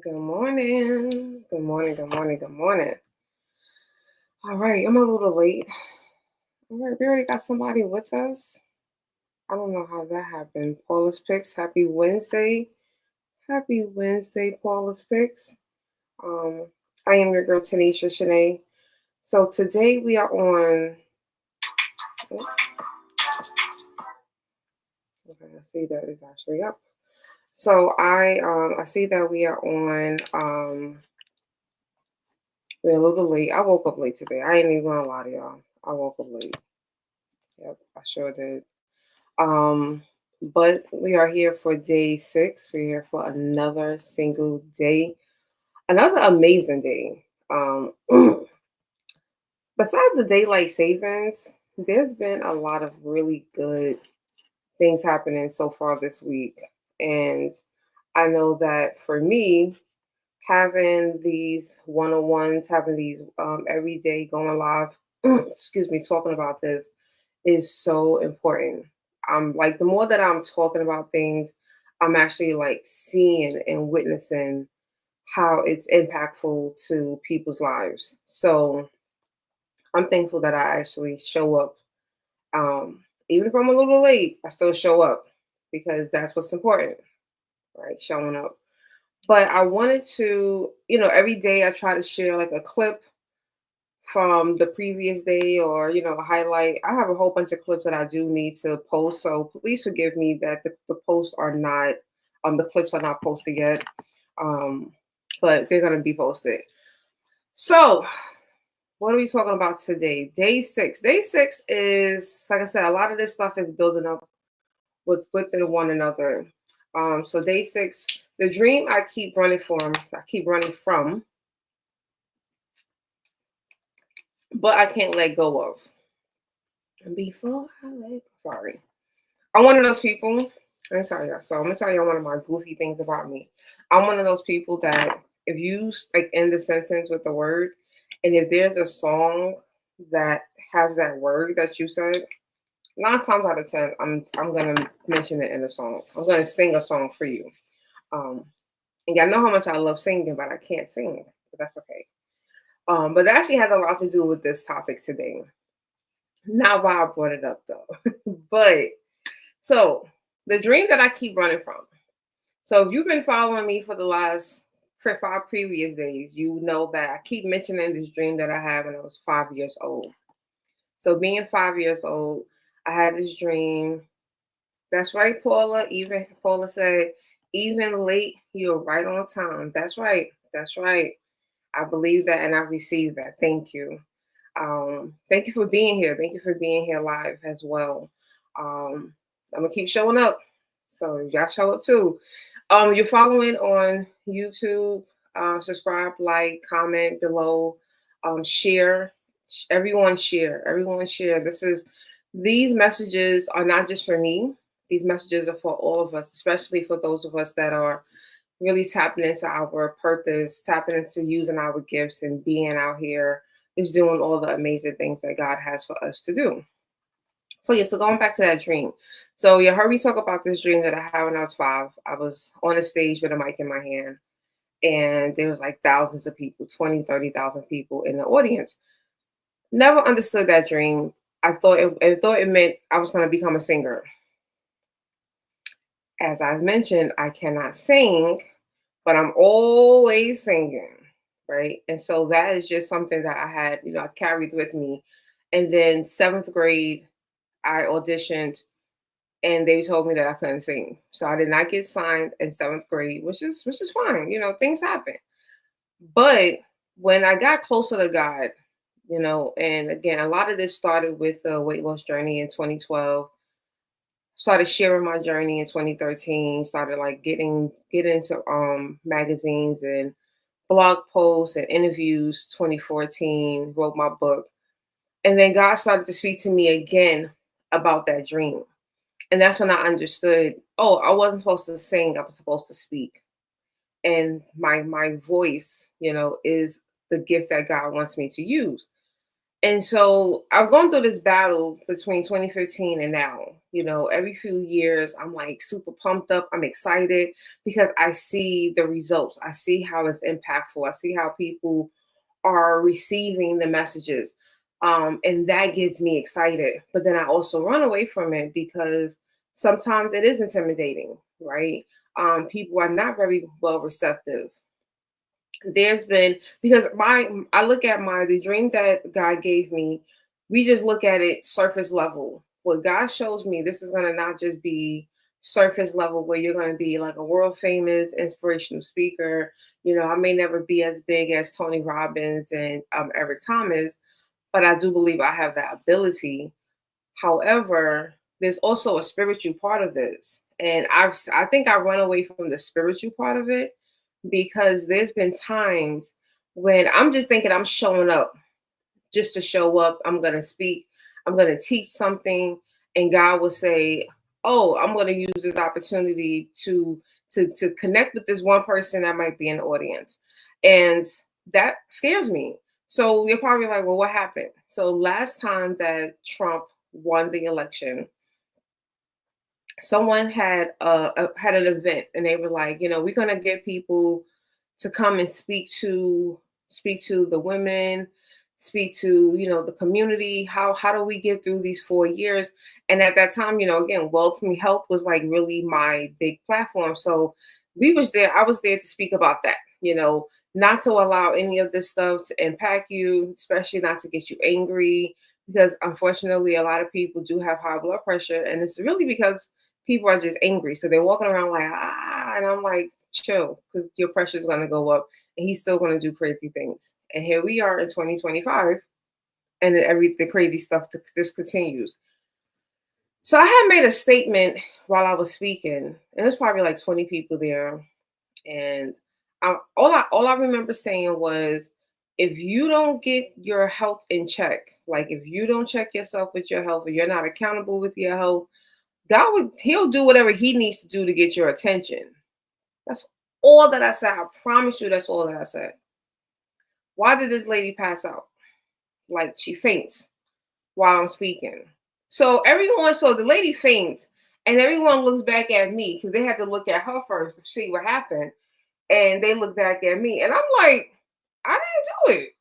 Good morning. Good morning. Good morning. Good morning. All right, I'm a little late. All right, we already got somebody with us. I don't know how that happened. Paula's Picks. Happy Wednesday. Happy Wednesday, Paula's Picks. Um, I am your girl Tanisha Shanae. So today we are on. Okay, I see that it's actually up. So I see that we are on. We're a little late. I woke up late today. I ain't even gonna lie to y'all. I woke up late. Yep, I sure did. Um, but we are here for day 6. We're here for another single day, another amazing day. Besides the daylight savings, there's been a lot of really good things happening so far this week. And I know that for me, having these one-on-ones, having these every day going live, excuse me, talking about this is so important. I'm like, the more that I'm talking about things, I'm actually like seeing and witnessing how it's impactful to people's lives. So I'm thankful that I actually show up. Even if I'm a little late, I still show up because that's what's important, right? Showing up. But I wanted to, every day I try to share like a clip from the previous day or a highlight. I have a whole bunch of clips that I do need to post, so please forgive me that the posts are not the clips are not posted yet, um but they're going to be posted. So what are we talking about today? Day 6 is, like I said, a lot of this stuff is building up within one another. So day 6, the dream I keep running from, but I can't let go of. And before I let sorry. I'm one of those people. I'm sorry, y'all. So I'm gonna tell you one of my goofy things about me. I'm one of those people that if you like end the sentence with the word, and if there's a song that has that word that you said, 9 times out of 10, I'm gonna mention it in the song. I'm gonna sing a song for you. Um, and y'all know how much I love singing, but I can't sing. But that's okay. But that actually has a lot to do with this topic today. Not why I brought it up though, but so the dream that I keep running from. So if you've been following me for 5 previous days, you know that I keep mentioning this dream that I had when I was 5 years old. So being 5 years old, I had this dream. That's right, Paula. Even Paula said, even late, you're right on time. That's right. That's right. I believe that and I received that. Thank you. Thank you for being here. Thank you for being here live as well. Um, I'm gonna keep showing up. So y'all show up too. You're following on YouTube. Subscribe, like, comment below, share. Everyone share. Everyone share. These messages are not just for me. These messages are for all of us, especially for those of us that are really tapping into our purpose, tapping into using our gifts and being out here is doing all the amazing things that God has for us to do. So yeah, so going back to that dream. So you heard me talk about this dream that I had when I was 5. I was on a stage with a mic in my hand and there was like thousands of people, 20, 30,000 people in the audience. Never understood that dream. I thought it meant I was going to become a singer. As I mentioned, I cannot sing, but I'm always singing, right? And so that is just something that I had, I carried with me. And then 7th grade, I auditioned and they told me that I couldn't sing. So I did not get signed in 7th grade, which is fine. Things happen. But when I got closer to God, and again, a lot of this started with the weight loss journey in 2012. Started sharing my journey in 2013. Started like get into magazines and blog posts and interviews 2014. Wrote my book, and then God started to speak to me again about that dream. And that's when I understood, oh, I wasn't supposed to sing, I was supposed to speak. And my voice, is the gift that God wants me to use. And so I've gone through this battle between 2015 and now. Every few years, I'm like super pumped up. I'm excited because I see the results. I see how it's impactful. I see how people are receiving the messages. And that gets me excited. But then I also run away from it because sometimes it is intimidating, right? People are not very well receptive. There's been because I look at the dream that God gave me, we just look at it surface level. What God shows me, this is gonna not just be surface level where you're gonna be like a world famous inspirational speaker. I may never be as big as Tony Robbins and Eric Thomas, but I do believe I have that ability. However, there's also a spiritual part of this. And I think I run away from the spiritual part of it because there's been times when I'm just thinking I'm showing up just to show up. I'm going to speak, I'm going to teach something, and God will say, "Oh, I'm going to use this opportunity to connect with this one person that might be in the audience." And that scares me. So you're probably like, "Well, what happened?" So last time that Trump won the election, someone had an event, and they were like, we're gonna get people to come and speak to the women, speak to the community. How do we get through these 4 years? And at that time, again, wealth and health was like really my big platform. So we was there. I was there to speak about that. Not to allow any of this stuff to impact you, especially not to get you angry, because unfortunately, a lot of people do have high blood pressure, and it's really because people are just angry. So they're walking around like, and I'm like, chill, because your pressure is going to go up and he's still going to do crazy things. And here we are in 2025, and the crazy stuff just continues. So I had made a statement while I was speaking, and there's probably like 20 people there. And all I remember saying was, if you don't get your health in check, like if you don't check yourself with your health, or you're not accountable with your health, he'll do whatever he needs to do to get your attention. That's all that I said. I promise you, that's all that I said. Why did this lady pass out? Like she faints while I'm speaking. So the lady faints, and everyone looks back at me because they had to look at her first to see what happened. And they look back at me, and I'm like, I didn't do it.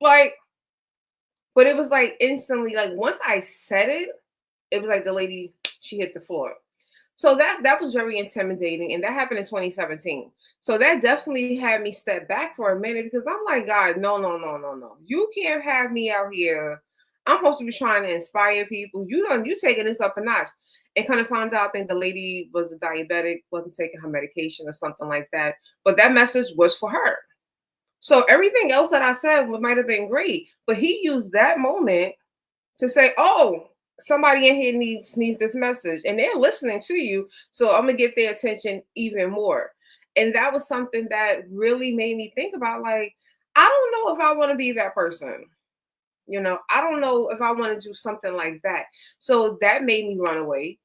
But it was like instantly, like once I said it, it was like the lady, she hit the floor. So that was very intimidating, and that happened in 2017. So that definitely had me step back for a minute because I'm like, God, no, no, no, no, no. You can't have me out here. I'm supposed to be trying to inspire people. You taking this up a notch. And kind of found out, I think the lady was a diabetic, wasn't taking her medication or something like that. But that message was for her. So everything else that I said might have been great, but he used that moment to say, "Oh, somebody in here needs this message, and they're listening to you, so I'm gonna get their attention even more." And that was something that really made me think about, like, I don't know if I want to be that person. I don't know if I want to do something like that. So that made me run away.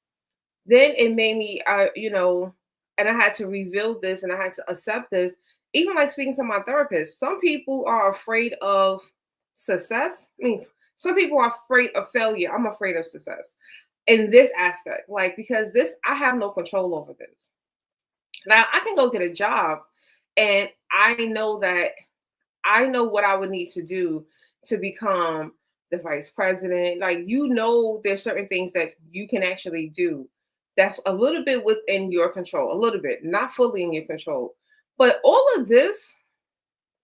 Then it made me, and I had to reveal this, and I had to accept this. Even like speaking to my therapist, some people are afraid of success. I mean, some people are afraid of failure. I'm afraid of success in this aspect, like because I have no control over this. Now I can go get a job, and I know what I would need to do to become the vice president. Like, there's certain things that you can actually do that's a little bit within your control, a little bit, not fully in your control. But all of this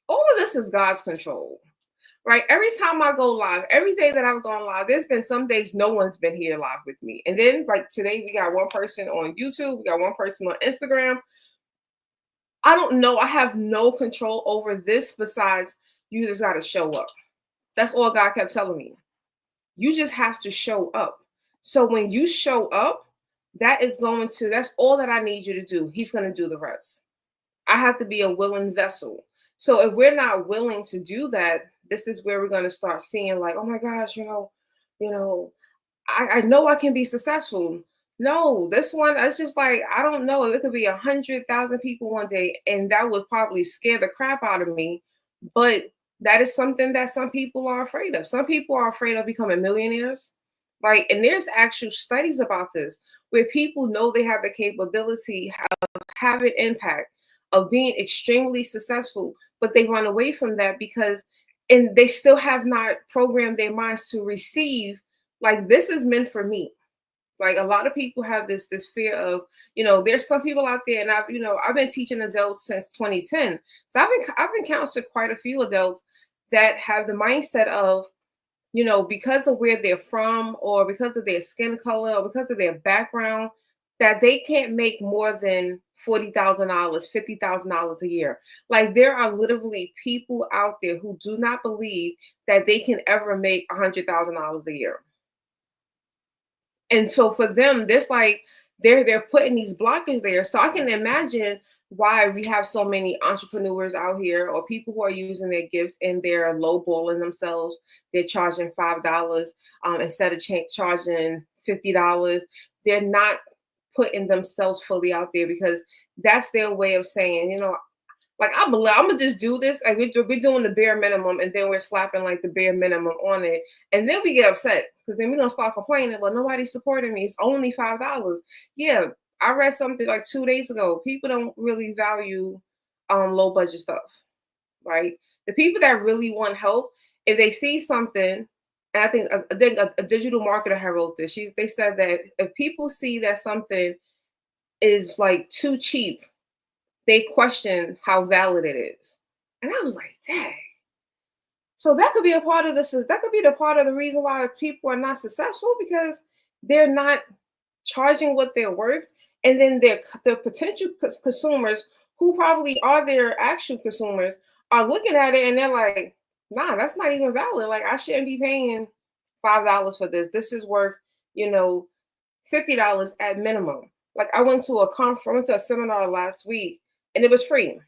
is God's control, right? Every time I go live, every day that I've gone live, there's been some days no one's been here live with me. And then like today, we got one person on YouTube, we got one person on Instagram. I don't know. I have no control over this besides you just got to show up. That's all God kept telling me. You just have to show up. So when you show up, that's all that I need you to do. He's going to do the rest. I have to be a willing vessel. So if we're not willing to do that, this is where we're going to start seeing like, oh my gosh, I know I can be successful. No, this one, it's just like, I don't know. It could be 100,000 people one day, and that would probably scare the crap out of me. But that is something that some people are afraid of. Some people are afraid of becoming millionaires. Like, and there's actual studies about this where people know they have the capability of having impact, of being extremely successful, but they run away from that because, and they still have not programmed their minds to receive, like, this is meant for me. Like, a lot of people have this fear of, there's some people out there, and I've been teaching adults since 2010. So I've encountered quite a few adults that have the mindset of, because of where they're from, or because of their skin color, or because of their background, that they can't make more than $40,000, $50,000 a year. Like, there are literally people out there who do not believe that they can ever make $100,000 a year. And so for them, there's like they're putting these blockers there. So I can imagine why we have so many entrepreneurs out here, or people who are using their gifts and they're lowballing themselves. They're charging $5 instead of charging $50. They're not putting themselves fully out there because that's their way of saying, like, I'm gonna just do this. Like, we're doing the bare minimum, and then we're slapping like the bare minimum on it, and then we get upset because then we're gonna start complaining. Well, nobody's supporting me. It's only $5. Yeah, I read something like 2 days ago. People don't really value low budget stuff, right? The people that really want help, if they see something, and I think a digital marketer had wrote this. They said that if people see that something is like too cheap, they question how valid it is. And I was like, dang. So that could be a part of this. That could be the part of the reason why people are not successful, because they're not charging what they're worth. And then their potential consumers, who probably are their actual consumers, are looking at it and they're like, nah, that's not even valid. Like, I shouldn't be paying $5 for this. This is worth, $50 at minimum. Like, I went to a seminar last week, and it was free.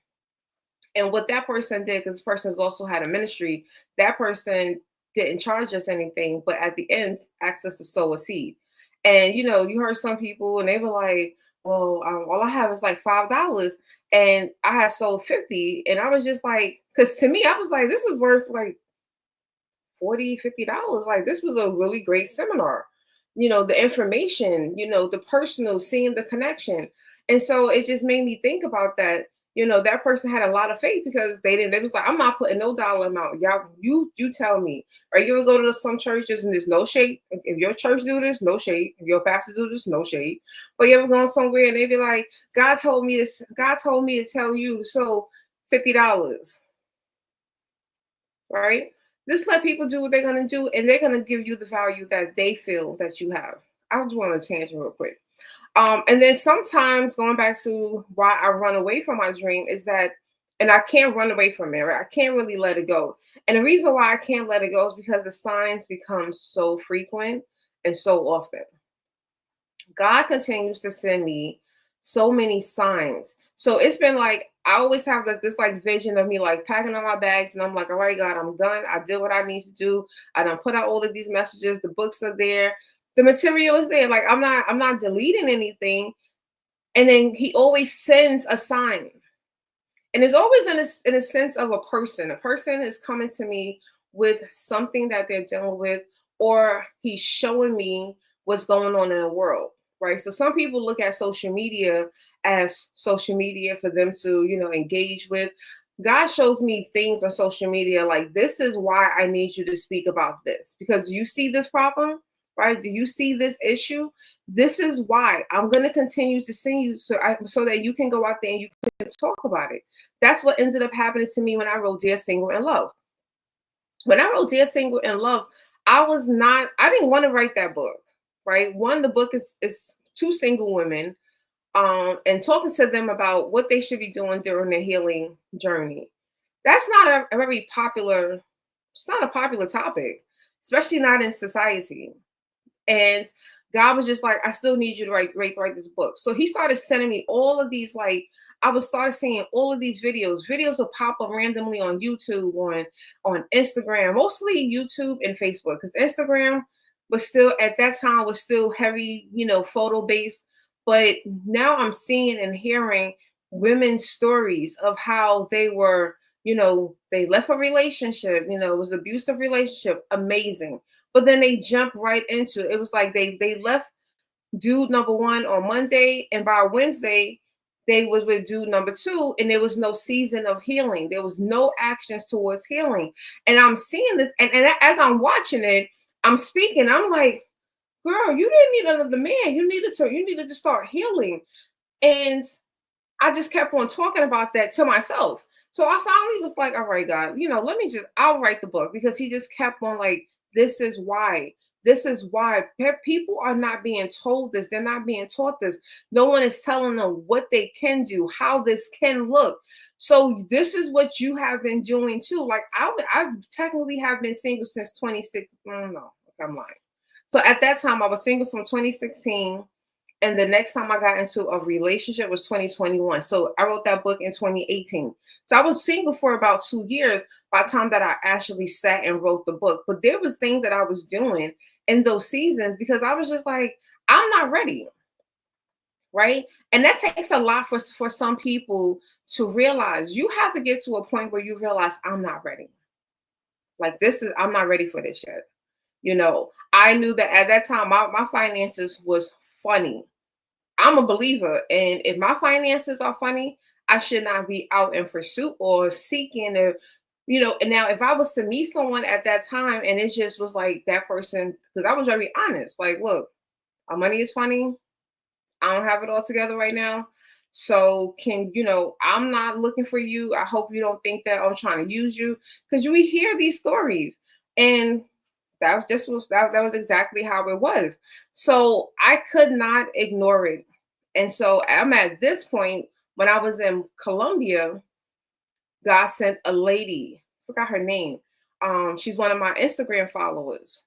And what that person did, because this person also had a ministry, that person didn't charge us anything, but at the end asked us to sow a seed. And you heard some people, and they were like, well, all I have is like $5, and I had sold 50. And I was just like, because to me, I was like, this is worth like $40, $50. Like, this was a really great seminar. The information, the personal, seeing the connection. And so it just made me think about that. That person had a lot of faith, because they was like, I'm not putting no dollar amount. Y'all, you tell me. Or you ever go to some churches and there's no shade? If your church do this, no shade. If your pastor do this, no shade. But you ever gone somewhere and they be like, God told me to tell you, so $50. Right? Just let people do what they're going to do, and they're going to give you the value that they feel that you have. I just want to tangent real quick. And then sometimes, going back to why I run away from my dream, is that, and I can't run away from it, right? I can't really let it go. And the reason why I can't let it go is because the signs become so frequent and so often. God continues to send me so many signs. So it's been like, I always have this like vision of me like packing up my bags, and I'm like, all right, God, I'm done. I did what I need to do. I done put out all of these messages. The books are there. The material is there. Like, I'm not deleting anything. And then he always sends a sign. And it's always in a sense of a person. A person is coming to me with something that they're dealing with, or he's showing me what's going on in the world, right? So some people look at social media as social media for them to, engage with. God shows me things on social media like, this is why I need you to speak about this, because you see this problem, right? Do you see this issue? This is why I'm going to continue to send you so that you can go out there and you can talk about it. That's what ended up happening to me when I wrote Dear Single in Love. When I wrote Dear Single in Love, I didn't want to write that book, right? One, the book is two single women and talking to them about what they should be doing during their healing journey. That's not a very popular, it's not a popular topic, especially not in society. And God was just like, I still need you to write this book. So he started sending me all of these, like, I would start seeing all of these videos. Videos would pop up randomly on YouTube, on Instagram, mostly YouTube and Facebook, because Instagram was still, at that time, was still heavy, photo based. But now I'm seeing and hearing women's stories of how they were, they left a relationship, it was an abusive relationship, amazing. but then they jump right into it. Was like they left dude number one on Monday, and by Wednesday they was with dude number two, and there was no season of healing. There was no actions towards healing. And I'm seeing this, and as I'm watching it, I'm speaking. I'm like, girl, you didn't need another man. You needed to start healing. And I just kept on talking about that to myself. So I finally was like, all right, God, I'll write the book, because he just kept on like, this is why. This is why people are not being told this. They're not being taught this. No one is telling them what they can do, how this can look. So this is what you have been doing too. Like I technically have been single since 26. No, I'm lying. So at that time, I was single from 2016. And the next time I got into a relationship was 2021. So I wrote that book in 2018. So I was single for about 2 years by the time that I actually sat and wrote the book. But there was things that I was doing in those seasons because I was just like, I'm not ready. Right. And that takes a lot for some people to realize. You have to get to a point where you realize I'm not ready. Like I'm not ready for this yet. I knew that at that time, my finances was funny. I'm a believer. And if my finances are funny, I should not be out in pursuit or seeking and now if I was to meet someone at that time and it just was like that person, because I was very honest, like, look, our money is funny. I don't have it all together right now. So I'm not looking for you. I hope you don't think that I'm trying to use you, because we hear these stories, and that was exactly how it was. So I could not ignore it. And so I'm at this point, when I was in Colombia, God sent a lady, forgot her name. She's one of my Instagram followers.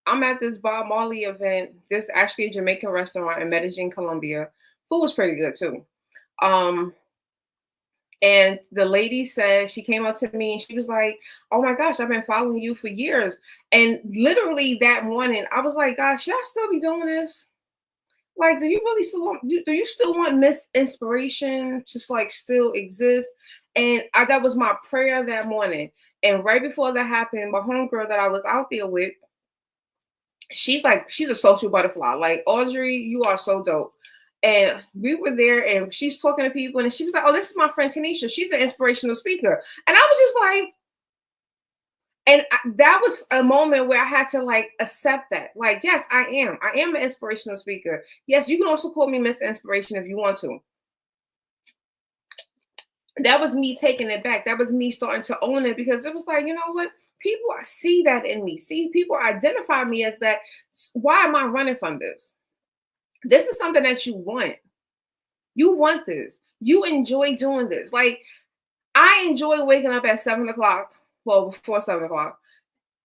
I'm at this Bob Marley event. There's actually a Jamaican restaurant in Medellin, Colombia. Food was pretty good too. And the lady said, she came up to me and she was like, oh my gosh, I've been following you for years. And literally that morning, I was like, gosh, should I still be doing this? Like, do you still want Miss Inspiration to like still exist? And that was my prayer that morning. And right before that happened, my homegirl that I was out there with, she's a social butterfly. Like, Audrey, you are so dope. And we were there and she's talking to people and she was like, oh, this is my friend Tanisha. She's an inspirational speaker. And I was just like, that was a moment where I had to like accept that. Like, yes, I am an inspirational speaker. Yes, you can also call me Miss Inspiration if you want to. That was me taking it back. That was me starting to own it, because it was like, you know what? People see that in me. See, people identify me as that. Why am I running from this? This is something that you want. You want this. You enjoy doing this. Like, I enjoy waking up at 7 o'clock, well, before 7 o'clock,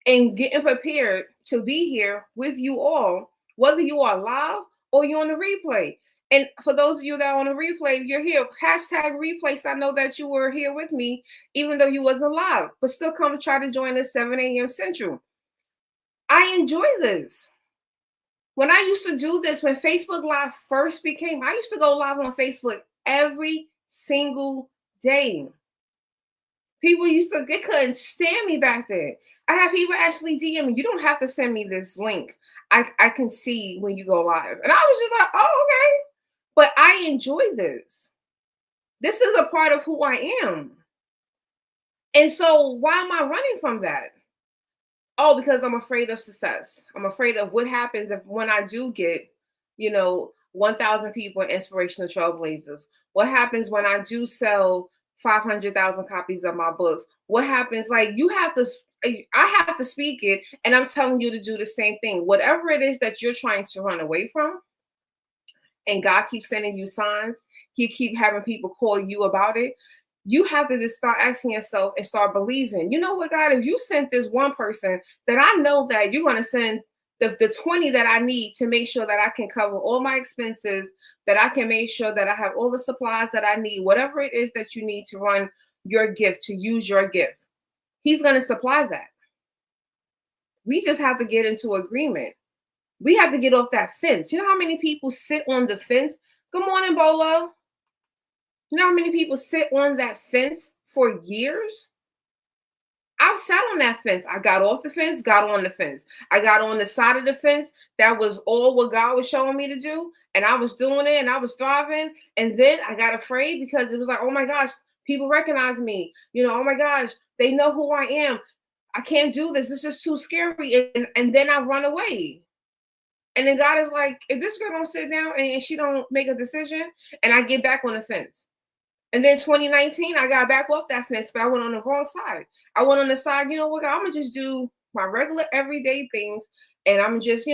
and getting prepared to be here with you all, whether you are live or you're on the replay. And for those of you that are on the replay, if you're here, hashtag replay, so I know that you were here with me, even though you wasn't live, but still come try to join us 7 a.m. Central. I enjoy this. When I used to do this, when Facebook Live first became, I used to go live on Facebook every single day. People they couldn't stand me back then. I have people actually DM me, you don't have to send me this link. I can see when you go live. And I was just like, oh, okay. But I enjoy this. This is a part of who I am. And so why am I running from that? Oh, because I'm afraid of success. I'm afraid of what happens when I do get, 1,000 people in Inspirational Trailblazers. What happens when I do sell 500,000 copies of my books? What happens? Like, I have to speak it, and I'm telling you to do the same thing. Whatever it is that you're trying to run away from, and God keeps sending you signs, He keep having people call you about it. You have to just start asking yourself and start believing. You know what, God, if you sent this one person, then I know that you're going to send the 20 that I need to make sure that I can cover all my expenses, that I can make sure that I have all the supplies that I need, whatever it is that you need to run your gift, to use your gift. He's going to supply that. We just have to get into agreement. We have to get off that fence. You know how many people sit on the fence? Good morning, Bolo. You know how many people sit on that fence for years? I've sat on that fence. I got off the fence, got on the fence. I got on the side of the fence. That was all what God was showing me to do. And I was doing it and I was thriving. And then I got afraid because it was like, oh my gosh, people recognize me. Oh my gosh, they know who I am. I can't do this. This is too scary. And then I run away. And then God is like, if this girl don't sit down and she don't make a decision, and I get back on the fence. And then 2019, I got back off that fence, but I went on the wrong side. I went on the side, you know what, I'm going to just do my regular everyday things. And I'm just,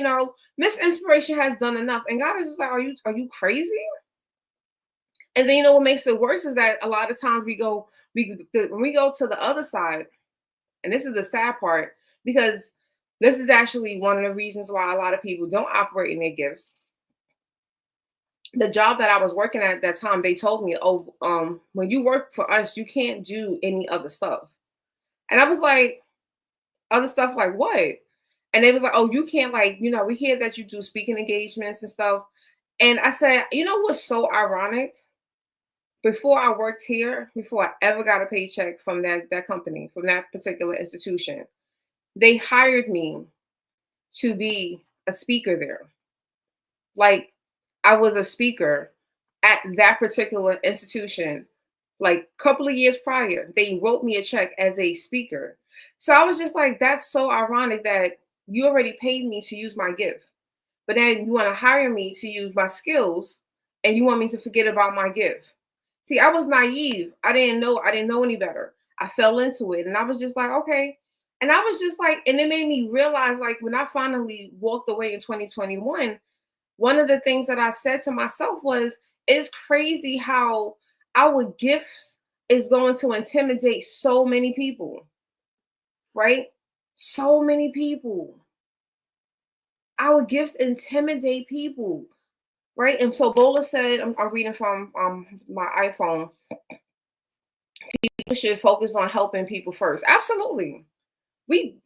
Miss Inspiration has done enough. And God is just like, are you crazy? And then, what makes it worse is that a lot of times when we go to the other side, and this is the sad part, because this is actually one of the reasons why a lot of people don't operate in their gifts. The job that I was working at that time, they told me, when you work for us, you can't do any other stuff. And I was like, other stuff like what? And they was like, oh, you can't, we hear that you do speaking engagements and stuff. And I said, what's so ironic? Before I worked here, before I ever got a paycheck from that company, from that particular institution, they hired me to be a speaker there. Like, I was a speaker at that particular institution. Like a couple of years prior, they wrote me a check as a speaker. So I was just like, that's so ironic that you already paid me to use my gift, but then you want to hire me to use my skills and you want me to forget about my gift. See, I was naive. I didn't know any better. I fell into it and I was just like, okay. And I was just like, and it made me realize, like, when I finally walked away in 2021, one of the things that I said to myself was, it's crazy how our gifts is going to intimidate so many people, right? So many people. Our gifts intimidate people, right? And so Bola said, I'm reading from my iPhone, people should focus on helping people first. Absolutely.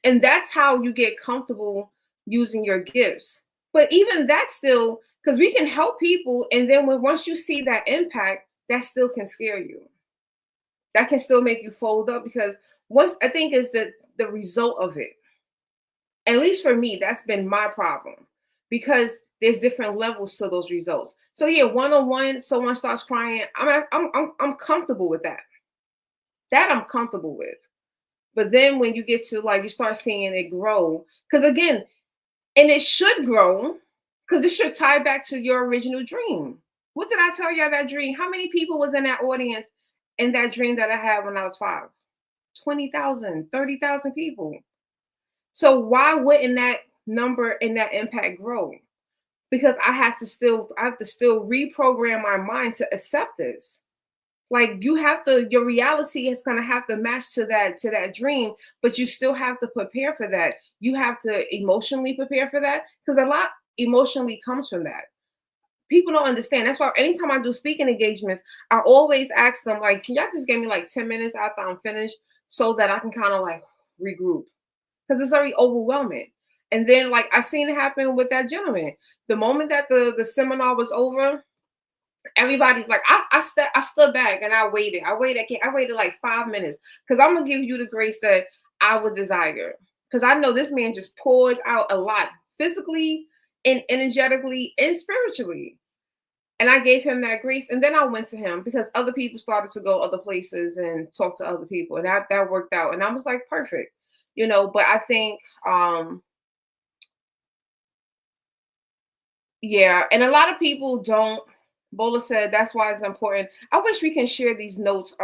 And that's how you get comfortable using your gifts. But even that still, because we can help people, and then once you see that impact, that still can scare you. That can still make you fold up, because once I think is the result of it. At least for me, that's been my problem, because there's different levels to those results. So yeah, one-on-one, someone starts crying. I'm comfortable with that. That I'm comfortable with. But then when you get to, you start seeing it grow, because again, and it should grow, because it should tie back to your original dream. What did I tell you that dream? How many people was in that audience in that dream that I had when I was 5? 20,000, 30,000 people. So why wouldn't that number and that impact grow? Because I have to still reprogram my mind to accept this. Like, your reality is going to have to match to that dream, but you still have to prepare for that. You have to emotionally prepare for that, because a lot emotionally comes from that. People don't understand. That's why anytime I do speaking engagements, I always ask them, like, can y'all just give me 10 minutes after I'm finished so that I can kind of regroup? Because it's very overwhelming. And then I seen it happen with that gentleman. The moment that the seminar was over, everybody's like, I stood back and I waited. I waited 5 minutes, because I'm gonna give you the grace that I would desire. Because I know this man just poured out a lot, physically and energetically and spiritually. And I gave him that grace. And then I went to him, because other people started to go other places and talk to other people. And that worked out. And I was like, perfect. But I think yeah, and a lot of people don't. Bola said that's why it's important. I wish we can share these notes,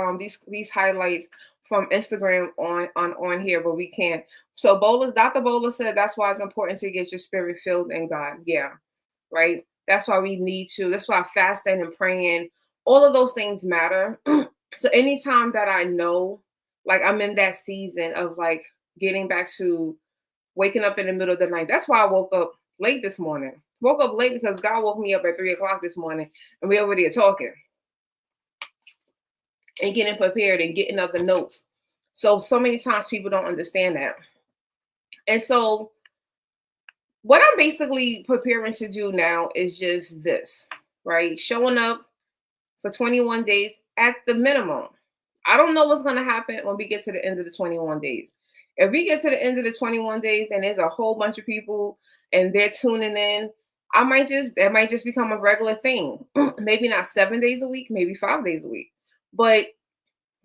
these highlights from Instagram on here, but we can't. So Dr. Bola said that's why it's important to get your spirit filled in God. Yeah, right. That's why we need to. That's why fasting and praying, all of those things matter. So anytime that I know, I'm in that season of getting back to waking up in the middle of the night. That's why I woke up late this morning. Woke up late because God woke me up at 3:00 this morning, and we already are talking and getting prepared and getting other notes. So many times people don't understand that. And so what I'm basically preparing to do now is just this, right? Showing up for 21 days at the minimum. I don't know what's going to happen when we get to the end of the 21 days. If we get to the end of the 21 days and there's a whole bunch of people and they're tuning in, that might just become a regular thing. Maybe not 7 days a week, maybe 5 days a week. But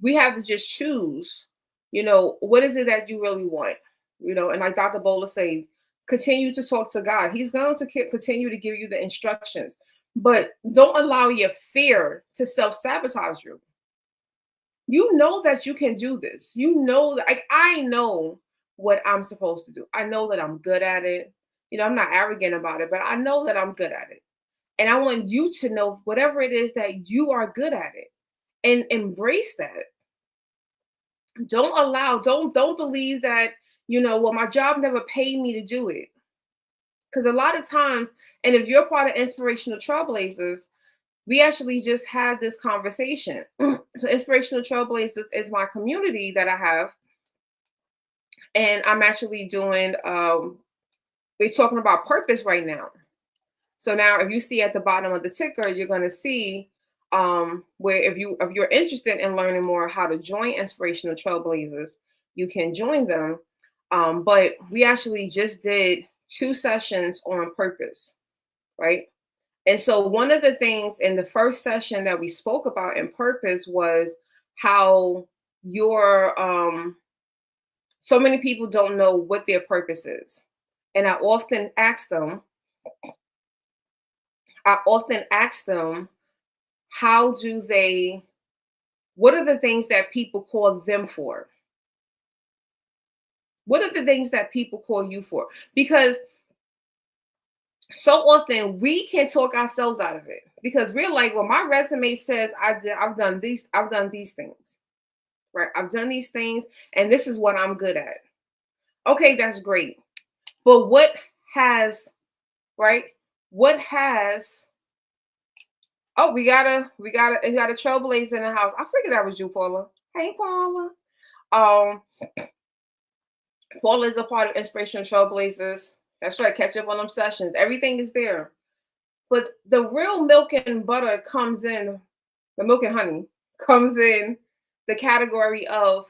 we have to just choose, what is it that you really want? And like Dr. Bowler says, continue to talk to God. He's going to continue to give you the instructions, but don't allow your fear to self-sabotage you. You know that you can do this. You know, like, I know what I'm supposed to do. I know that I'm good at it. I'm not arrogant about it, but I know that I'm good at it. And I want you to know whatever it is that you are good at it, and embrace that. Don't believe that, well, my job never paid me to do it. Because a lot of times, and if you're part of Inspirational Trailblazers, we actually just had this conversation. So Inspirational Trailblazers is my community that I have. And I'm actually doing, we're talking about purpose right now. So now if you see at the bottom of the ticker, you're going to see where if you're interested in learning more how to join Inspirational Trailblazers, you can join them. But we actually just did 2 sessions on purpose, right? And so one of the things in the first session that we spoke about in purpose was how so many people don't know what their purpose is. And I often ask them, what are the things that people call them for? What are the things that people call you for? Because so often we can talk ourselves out of it, because we're like, well, my resume says I've done these things, right? I've done these things and this is what I'm good at. Okay, that's great. But you got a trailblazer in the house. I figured that was you, Paula. Hey, Paula. Paula is a part of Inspirational Trailblazers. That's right. Catch up on them sessions. Everything is there. But the real milk and butter comes in, the milk and honey comes in the category of,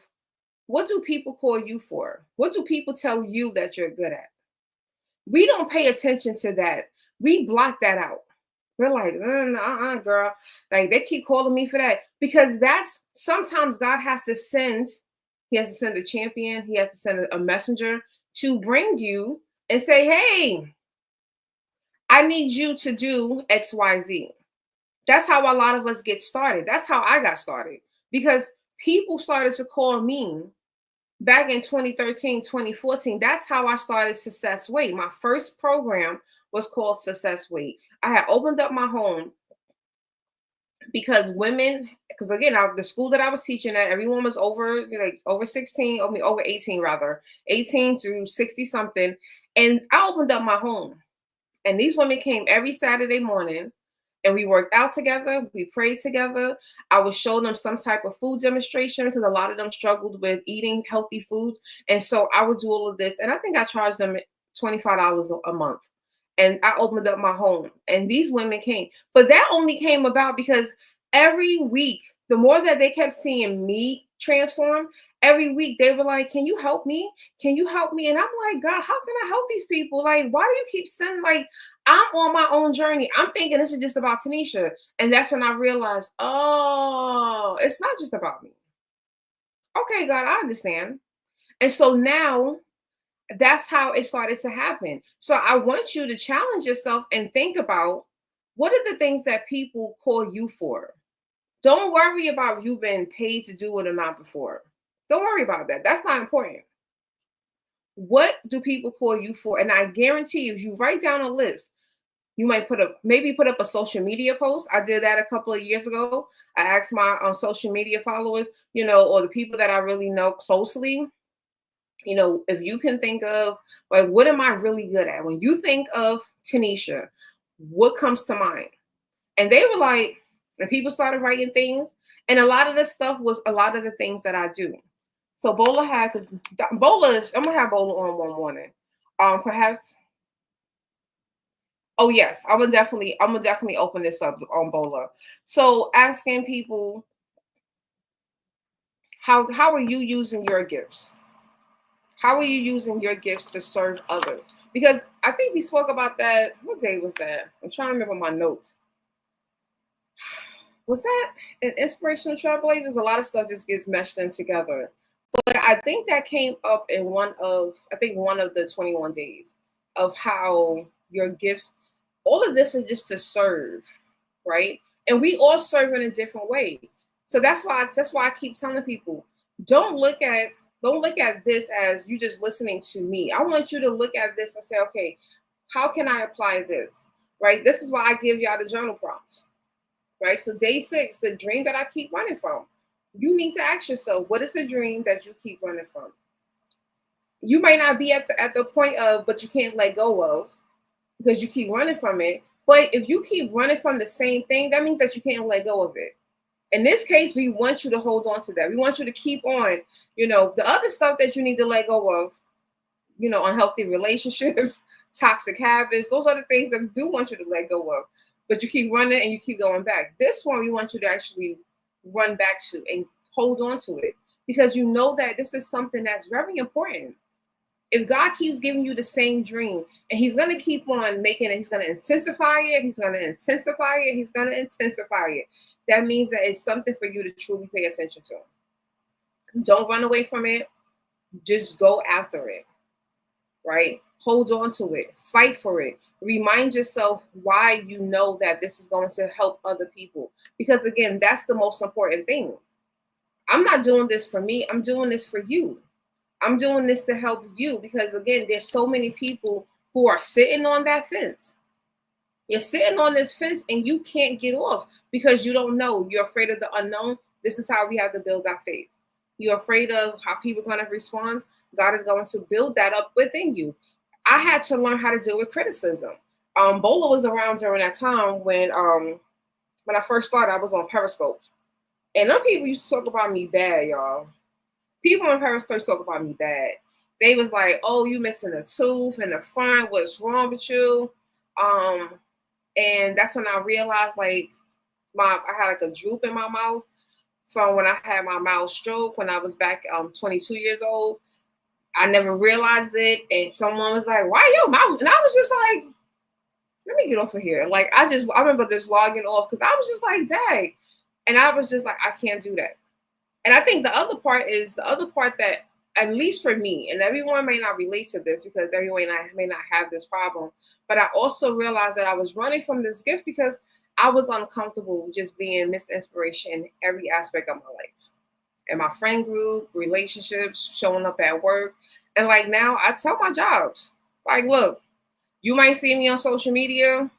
what do people call you for? What do people tell you that you're good at? We don't pay attention to that. We block that out. We're like, girl. Like, they keep calling me for that. Because sometimes God has to send a champion. He has to send a messenger to bring you and say, hey, I need you to do X, Y, Z. That's how a lot of us get started. That's how I got started. Because people started to call me back in 2013, 2014. That's how I started Success Weight. My first program was called Success Weight. I had opened up my home because again, the school that I was teaching at, everyone was over 16, over 18 rather, 18 through 60 something. And I opened up my home, and these women came every Saturday morning, and we worked out together. We prayed together. I would show them some type of food demonstration, because a lot of them struggled with eating healthy foods. And so I would do all of this. And I think I charged them $25 a month. And I opened up my home, and these women came. But that only came about because every week, the more that they kept seeing me transform, every week they were like, can you help me? Can you help me? And I'm like, God, how can I help these people? Like, why do you keep sending, like, I'm on my own journey. I'm thinking this is just about Tanisha. And that's when I realized, oh, it's not just about me. Okay, God, I understand. And so now that's how it started to happen. So I want you to challenge yourself and think about, what are the things that people call you for? Don't worry about you being paid to do it or not before. Don't worry about that. That's not important. What do people call you for? And I guarantee you, if you write down a list, you might put up a social media post. I did that a couple of years ago. I asked my social media followers, or the people that I really know closely, if you can think of, like, what am I really good at? When you think of Tanisha, what comes to mind? And they were like, and people started writing things. And a lot of this stuff was a lot of the things that I do. So I'm going to have Bola on one morning. Perhaps. Oh yes, I'm gonna definitely open this up on Bola. So asking people, how are you using your gifts? How are you using your gifts to serve others? Because I think we spoke about that. What day was that? I'm trying to remember my notes. Was that an inspirational trailblazers? A lot of stuff just gets meshed in together. But I think that came up in one of the 21 days of how your gifts, all of this is just to serve, right? And we all serve in a different way. So that's why I keep telling people, don't look at don't look at this as you just listening to me. I want you to look at this and say, okay, how can I apply this? Right? This is why I give y'all the journal prompts. Right? So day 6, the dream that I keep running from. You need to ask yourself, what is the dream that you keep running from? You might not be at the point of, but you can't let go of because you keep running from it. But if you keep running from the same thing, that means that you can't let go of it. In this case, we want you to hold on to that. We want you to keep on, the other stuff that you need to let go of, unhealthy relationships, toxic habits. Those are the things that we do want you to let go of. But you keep running and you keep going back. This one, we want you to actually run back to and hold on to it because you know that this is something that's very important. If God keeps giving you the same dream and he's going to keep on making it, he's going to intensify it, he's going to intensify it, he's going to intensify it. That means that it's something for you to truly pay attention to. Don't run away from it. Just go after it, right? Hold on to it. Fight for it. Remind yourself why you know that this is going to help other people. Because again, that's the most important thing. I'm not doing this for me. I'm doing this for you. I'm doing this to help you because again, there's so many people who are sitting on that fence. You're sitting on this fence and you can't get off because you don't know. You're afraid of the unknown. This is how we have to build our faith. You're afraid of how people are going to respond. God is going to build that up within you. I had to learn how to deal with criticism. Bola was around during that time when I first started, I was on Periscope. And them people used to talk about me bad, y'all. People on Periscope talk about me bad. They was like, oh, you missing a tooth in the front. What's wrong with you? And that's when I realized I had like a droop in my mouth from when I had my mild stroke when I was back 22 years old. I never realized it. And someone was like, why your mouth? And I was just like, let me get off of here. I remember just logging off because I was just like, dang. And I was just like, I can't do that. And I think the other part that, at least for me, and everyone may not relate to this because everyone may not have this problem, but I also realized that I was running from this gift because I was uncomfortable just being Miss Inspiration in every aspect of my life. In my friend group, relationships, showing up at work. And now I tell my jobs, look, you might see me on social media.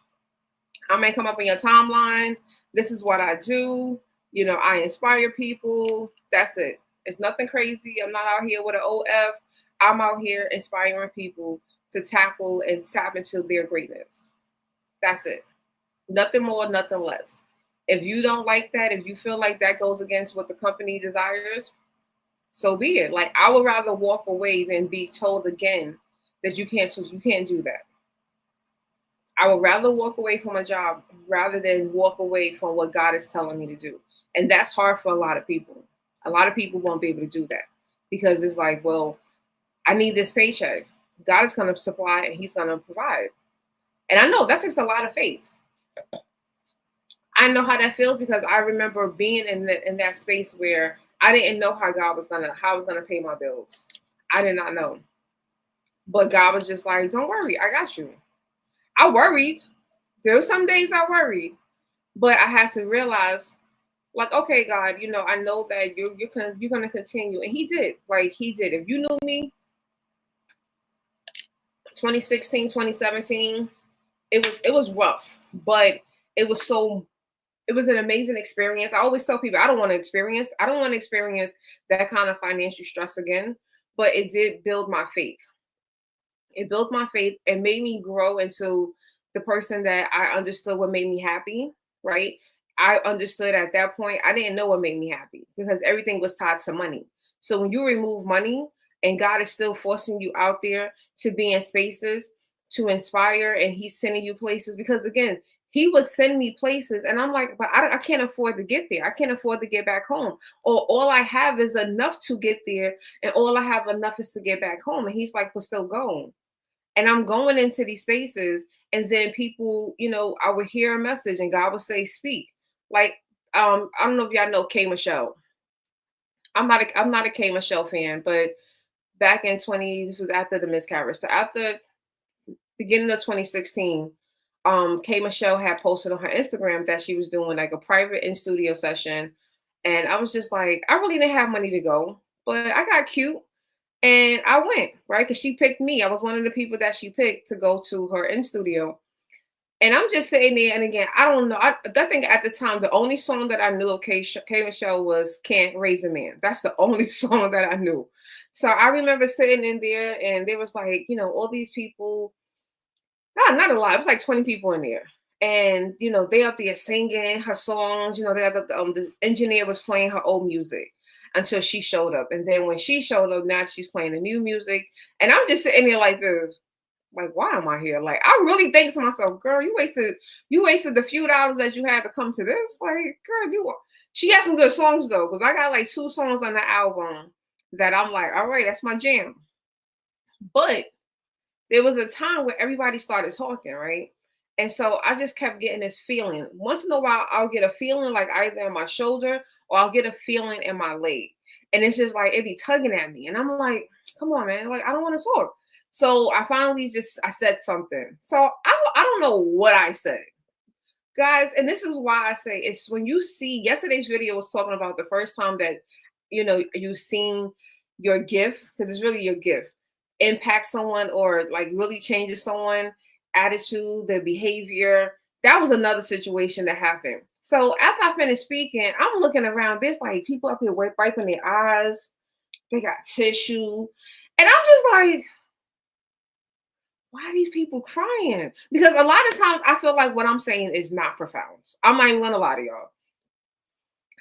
I may come up in your timeline. This is what I do. I inspire people. That's it. It's nothing crazy. I'm not out here with an OF. I'm out here inspiring people to tackle and tap into their greatness. That's it. Nothing more, nothing less. If you don't like that, if you feel like that goes against what the company desires, so be it. I would rather walk away than be told again that you can't do that. I would rather walk away from a job rather than walk away from what God is telling me to do. And that's hard for a lot of people. A lot of people won't be able to do that because it's like, well, I need this paycheck. God is going to supply and he's going to provide. And I know that takes a lot of faith. I know how that feels because I remember being in that space where I didn't know how I was gonna pay my bills. I did not know. But God was just like, don't worry, I got you. I worried. There were some days I worried, but I had to realize, okay, God, I know that you're gonna continue. And he did. He did. If you knew me 2016, 2017, it was rough, but it was an amazing experience. I always tell people I don't want to experience that kind of financial stress again, but it did build my faith. It built my faith and made me grow into the person that I understood what made me happy, right? I understood at that point, I didn't know what made me happy because everything was tied to money. So when you remove money and God is still forcing you out there to be in spaces to inspire and he's sending you places because again, he would send me places, and I'm like, but I can't afford to get there. I can't afford to get back home. Or all I have is enough to get there, and all I have enough is to get back home. And he's like, but still go. And I'm going into these spaces, and then people, I would hear a message, and God would say, "Speak." Like, I don't know if y'all know K Michelle. I'm not a K Michelle fan, but back in this was after the miscarriage. So after beginning of 2016, K Michelle had posted on her Instagram that she was doing like a private in studio session, and I was just like, I really didn't have money to go, but I got cute. And I went, right? Because she picked me. I was one of the people that she picked to go to her in studio. And I'm just sitting there. And again, I don't know. I think at the time, the only song that I knew of K Michelle was Can't Raise a Man. That's the only song that I knew. So I remember sitting in there, and there was like, all these people. Not a lot. It was like 20 people in there. And, they up there singing her songs. The engineer was playing her old music until she showed up. And then when she showed up, now she's playing the new music. And I'm just sitting there like this, like, why am I here? Like, I really think to myself, girl, you wasted the few dollars that you had to come to this. Like, girl, she had some good songs though, because I got like 2 songs on the album that I'm like, all right, that's my jam. But there was a time where everybody started talking, right? And so I just kept getting this feeling. Once in a while, I'll get a feeling like either in my shoulder or I'll get a feeling in my leg. And it's just like, it be tugging at me. And I'm like, come on, man. Like, I don't want to talk. So I finally I said something. So I don't know what I said. Guys, and this is why I say it's when you see yesterday's video was talking about the first time that, you've seen your gift, because it's really your gift, impact someone or like really changes someone attitude, their behavior. That was another situation that happened. So after I finished speaking, I'm looking around. There's like people up here wiping their eyes. They got tissue. And I'm just like, why are these people crying? Because a lot of times I feel like what I'm saying is not profound. I'm not even gonna lie to y'all.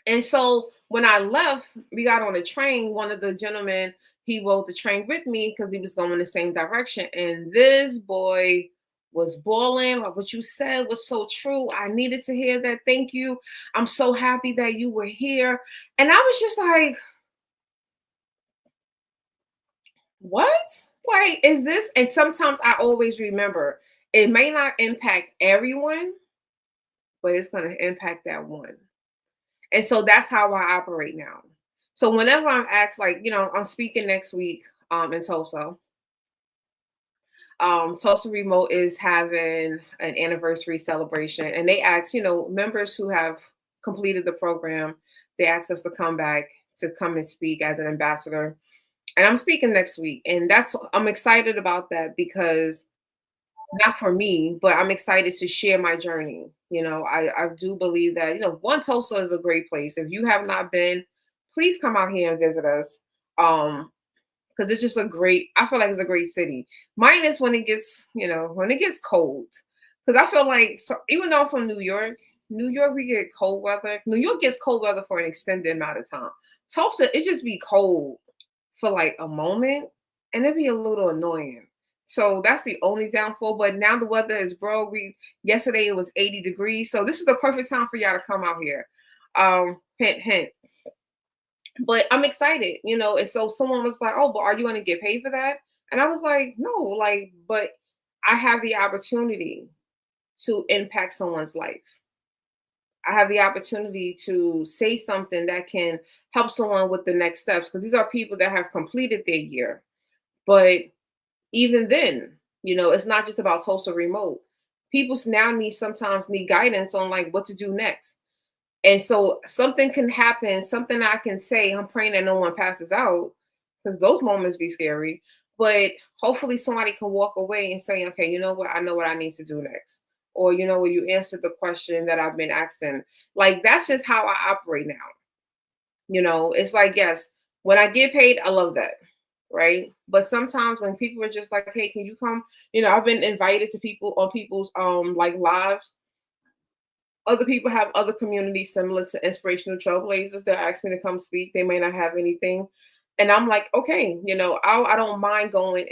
And so when I left, we got on the train. One of the gentlemen, he rode the train with me because he was going the same direction. And this boy was bawling. Like, what you said was so true. I needed to hear that. Thank you. I'm so happy that you were here. And I was just like, what? Like, is this? And sometimes I always remember it may not impact everyone, but it's going to impact that one. And so that's how I operate now. So whenever I'm asked, like, I'm speaking next week in Tulsa. Tulsa Remote is having an anniversary celebration, and they ask, members who have completed the program, they asked us to come back to come and speak as an ambassador. And I'm speaking next week. And I'm excited about that because not for me, but I'm excited to share my journey. I do believe that, Tulsa is a great place. If you have not been, please come out here and visit us. Because it's just I feel like it's a great city. Minus when it gets, cold. Because I feel like, even though I'm from New York, we get cold weather. New York gets cold weather for an extended amount of time. Tulsa, it just be cold for like a moment, and it'd be a little annoying. So that's the only downfall. But now the weather is broke. Yesterday it was 80 degrees. So this is the perfect time for y'all to come out here. Hint, hint. But I'm excited, and so someone was like, oh, but are you going to get paid for that? And I was like, no, but I have the opportunity to impact someone's life. I have the opportunity to say something that can help someone with the next steps, because these are people that have completed their year. But even then, it's not just about Tulsa Remote. People now sometimes need guidance on like what to do next. And so something can happen, something I can say. I'm praying that no one passes out, because those moments be scary. But hopefully somebody can walk away and say, okay, you know what? I know what I need to do next. Or, you answered the question that I've been asking. Like, that's just how I operate now. It's like, yes, when I get paid, I love that. Right. But sometimes when people are just like, hey, can you come? I've been invited to people on people's like lives. Other people have other communities similar to Inspirational Trailblazers that ask me to come speak. They may not have anything. And I'm like, okay, I don't mind going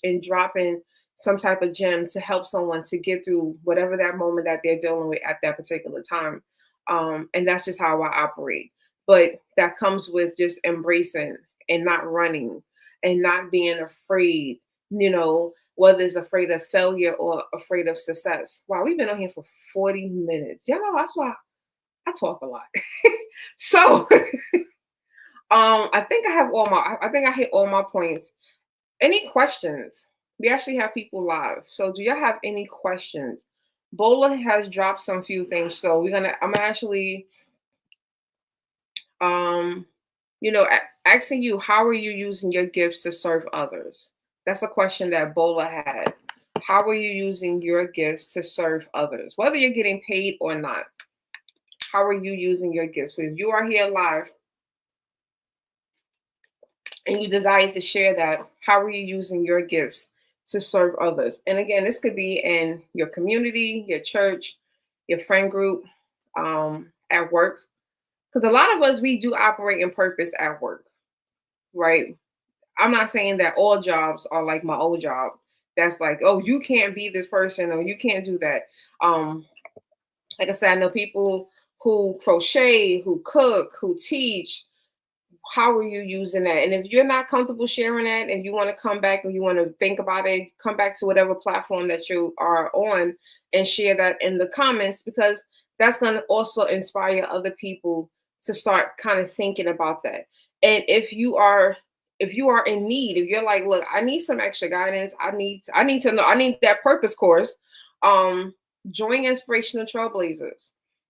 and dropping some type of gem to help someone to get through whatever that moment that they're dealing with at that particular time. And that's just how I operate. But that comes with just embracing and not running and not being afraid, whether it's afraid of failure or afraid of success. Wow, we've been on here for 40 minutes. That's why I talk a lot. So I think I hit all my points. Any questions? We actually have people live. So do y'all have any questions? Bola has dropped some few things. So I'm actually asking you, how are you using your gifts to serve others? That's a question that Bola had. How are you using your gifts to serve others? Whether you're getting paid or not, how are you using your gifts? So if you are here live and you desire to share that, how are you using your gifts to serve others? And again, this could be in your community, your church, your friend group, at work. Because a lot of us, we do operate in purpose at work, right? I'm not saying that all jobs are like my old job. That's like, oh, you can't be this person or you can't do that. Like I said, I know people who crochet, who cook, who teach. How are you using that? And if you're not comfortable sharing that, and you want to come back and you want to think about it, come back to whatever platform that you are on and share that in the comments, because that's going to also inspire other people to start kind of thinking about that. And if you are in need, if you're like, look, I need some extra guidance, I need to know, I need that purpose course, join Inspirational Trailblazers,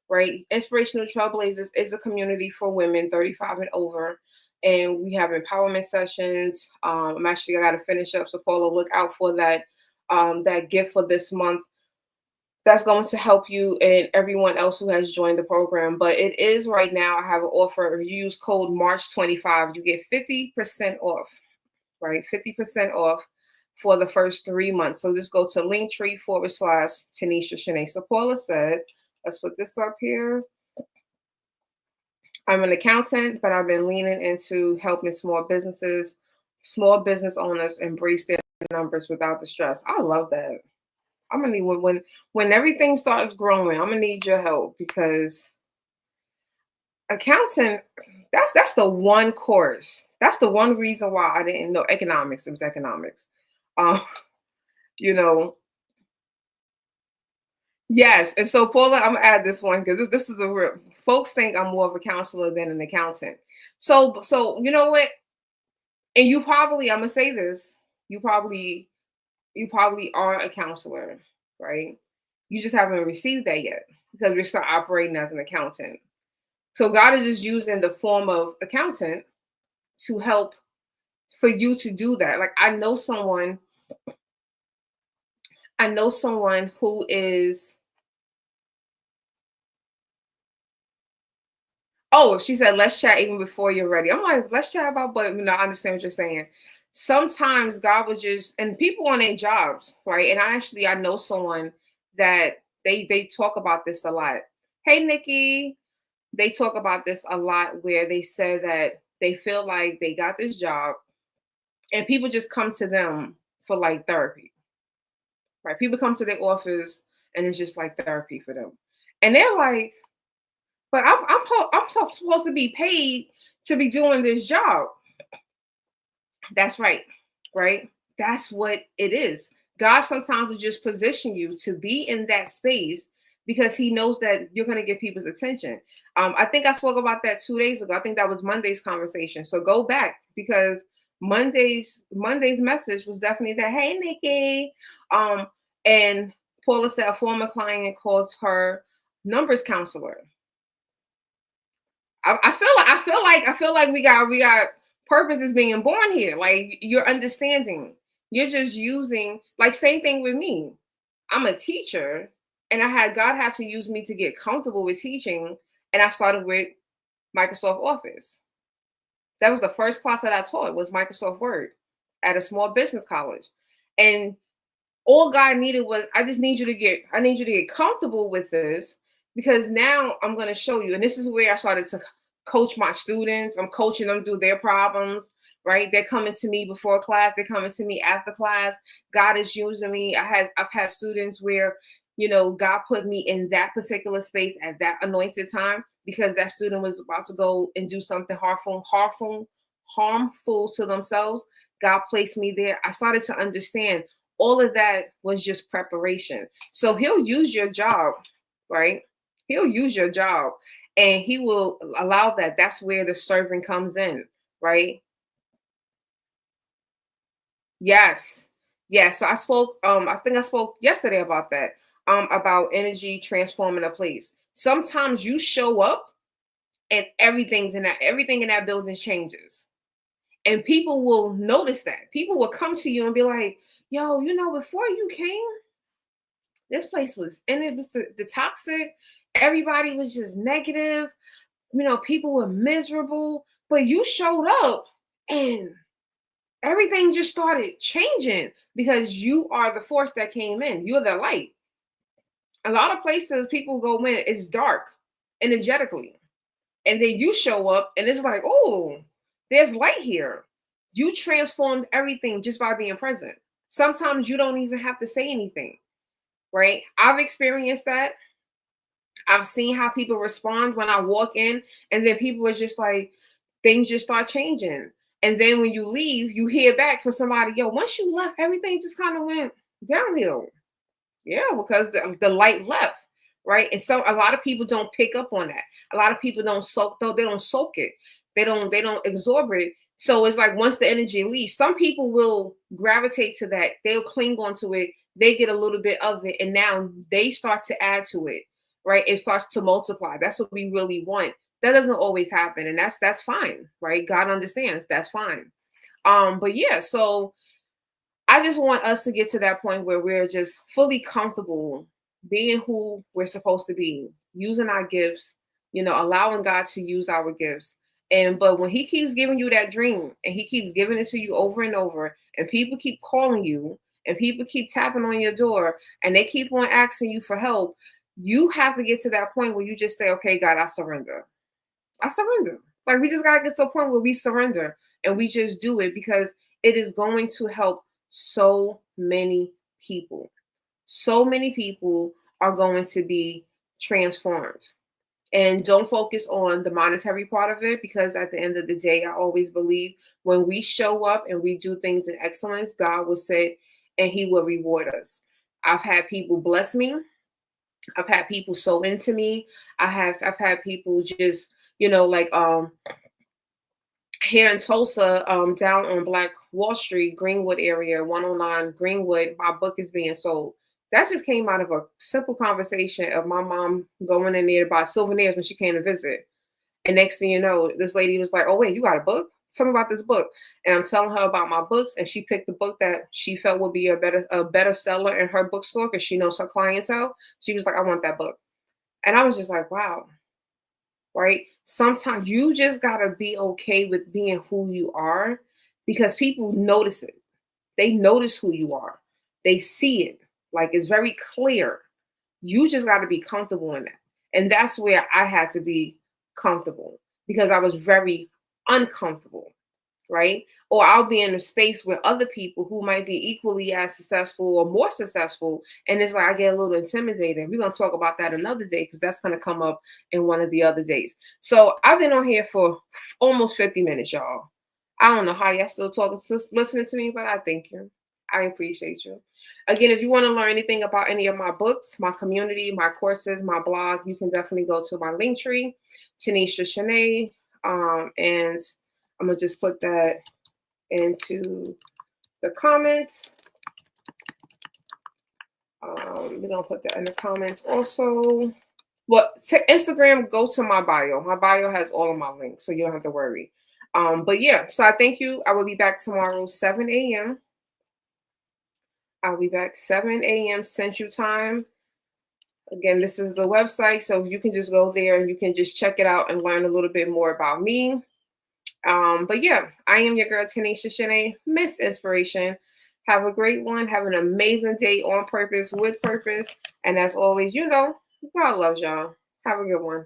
right? Inspirational Trailblazers is a community for women 35 and over. And we have empowerment sessions. I got to finish up. So Paula, look out for that gift for this month. That's going to help you and everyone else who has joined the program. But it is right now, I have an offer. If you use code March25, you get 50% off, right? 50% off for the first 3 months. So just go to Linktree/Tanisha Shanae. So Paula said, let's put this up here. I'm an accountant, but I've been leaning into helping small business owners embrace their numbers without the stress. I love that. I'm gonna need when everything starts growing, I'm gonna need your help, because accounting, that's the one course. That's the one reason why I didn't know economics. It was economics. Yes. And so Paula, I'm gonna add this one because this is a real, folks think I'm more of a counselor than an accountant. So you know what? And you probably, I'm gonna say this, you probably are a counselor, right? You just haven't received that yet because we're still operating as an accountant. So God is just using the form of accountant to help for you to do that. Like I know someone who is, oh, she said, let's chat even before you're ready. I'm like, let's chat about, but I understand what you're saying. Sometimes God would just, and people on their jobs, right? And I know someone that they talk about this a lot. Hey, Nikki, they talk about this a lot where they say that they feel like they got this job and people just come to them for like therapy, right? People come to their office and it's just like therapy for them. And they're like, but I'm supposed to be paid to be doing this job. That's right, right? That's what it is. God sometimes will just position you to be in that space because he knows that you're going to get people's attention. I think I spoke about that 2 days ago. I think that was Monday's conversation. So go back because Monday's message was definitely that, hey, Nikki. And Paula said a former client calls her numbers counselor. I feel like we got purpose is being born here. Like you're understanding. You're just using, like, same thing with me. I'm a teacher and God had to use me to get comfortable with teaching. And I started with Microsoft Office. That was the first class that I taught was Microsoft Word at a small business college. And all God needed was, I need you to get comfortable with this because now I'm going to show you. And this is where I started to coach my students. I'm coaching them through their problems, right? They're coming to me before class. They're coming to me after class. God is using me. I've had students where, God put me in that particular space at that anointed time because that student was about to go and do something harmful to themselves. God placed me there. I started to understand all of that was just preparation. So he'll use your job, right? He'll use your job and he will allow that. That's where the serving comes in, right? Yes. Yes. So I think I spoke yesterday about that. About energy transforming a place. Sometimes you show up and everything in that building changes. And people will notice that. People will come to you and be like, yo, before you came, this place was, and it was the toxic. Everybody was just negative. People were miserable, but you showed up and everything just started changing because you are the force that came in. You're the light. A lot of places people go in, it's dark energetically. And then you show up and it's like, oh, there's light here. You transformed everything just by being present. Sometimes you don't even have to say anything, right? I've experienced that. I've seen how people respond when I walk in, and then people are just like, things just start changing. And then when you leave, you hear back from somebody, yo, once you left, everything just kind of went downhill. Yeah, because the light left, right? And so a lot of people don't pick up on that. A lot of people don't soak, though they don't soak it. They don't absorb it. So it's like once the energy leaves, some people will gravitate to that. They'll cling onto it. They get a little bit of it, and now they start to add to it, right? It starts to multiply. That's what we really want. That doesn't always happen, and that's fine, right? God understands. That's fine. But yeah, so I just want us to get to that point where we're just fully comfortable being who we're supposed to be, using our gifts, allowing God to use our gifts. But when he keeps giving you that dream and he keeps giving it to you over and over, and people keep calling you and people keep tapping on your door and they keep on asking you for help, you have to get to that point where you just say, okay, God, I surrender. I surrender. Like we just gotta get to a point where we surrender and we just do it because it is going to help so many people. So many people are going to be transformed. And don't focus on the monetary part of it because at the end of the day, I always believe when we show up and we do things in excellence, God will say, and he will reward us. I've had people bless me. I've had people sow into me. I've had people just, like here in Tulsa, down on Black Wall Street, Greenwood area, 109 Greenwood, my book is being sold. That just came out of a simple conversation of my mom going in there to buy souvenirs when she came to visit. And next thing you know, this lady was like, oh, wait, you got a book? Tell me about this book. And I'm telling her about my books. And she picked the book that she felt would be a better seller in her bookstore because she knows her clientele. She was like, I want that book. And I was just like, wow. Right? Sometimes you just got to be okay with being who you are because people notice it. They notice who you are. They see it. Like it's very clear. You just got to be comfortable in that. And that's where I had to be comfortable because I was very uncomfortable, right? Or I'll be in a space where other people who might be equally as successful or more successful, and it's like I get a little intimidated. We're going to talk about that another day because that's going to come up in one of the other days. So I've been on here for almost 50 minutes, y'all. I don't know how y'all still talking, listening to me, but I thank you. I appreciate you. Again, if you want to learn anything about any of my books, my community, my courses, my blog, you can definitely go to my link tree, Tanisha Shanae, and I'm going to just put that into the comments. We're going to put that in the comments also. Well, to Instagram, go to my bio. My bio has all of my links, so you don't have to worry. But yeah, so I thank you. I will be back tomorrow, 7 a.m. I'll be back 7 a.m. Central Time. Again, this is the website, so you can just go there and you can just check it out and learn a little bit more about me. But yeah, I am your girl, Tanisha Shanae, Miss Inspiration. Have a great one. Have an amazing day on purpose, with purpose. And as always, God loves y'all. Have a good one.